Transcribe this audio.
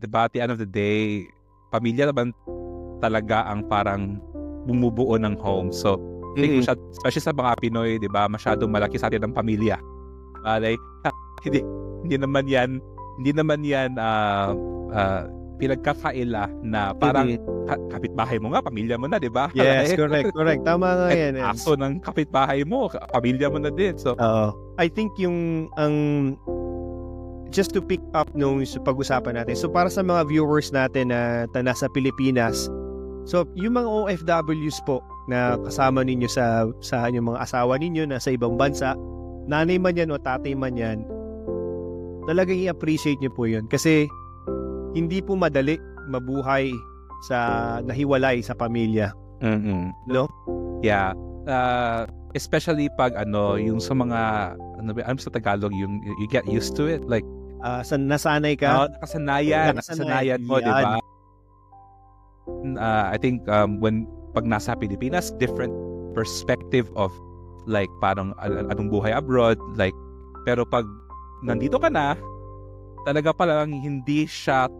diba, at the end of the day, pamilya naman talaga ang parang bumubuo ng home. So, I think especially sa mga Pinoy, diba, masyadong malaki sa atin ang pamilya. Like, hindi naman yan pinagkakaila na parang kapitbahay mo nga, pamilya mo na, di ba? Yes, correct. Tama nga yan. Aso ng kapitbahay mo, pamilya mo na din. So, I think just to pick up nung pag-usapan natin. So, para sa mga viewers natin na nasa Pilipinas, so, yung mga OFWs po na kasama ninyo sa yung mga asawa ninyo na sa ibang bansa, nanay man yan o tatay man yan, talagang i-appreciate nyo po yun. Kasi, hindi po madali mabuhay sa nahiwalay sa pamilya. No? Yeah. Especially pag yung sa mga sa Tagalog, you get used to it. Like, nasanay ka. Nakasanayan mo, di ba? I think pag nasa Pilipinas, different perspective of like parang anong buhay abroad. Like, pero pag nandito ka na, talaga palang hindi siya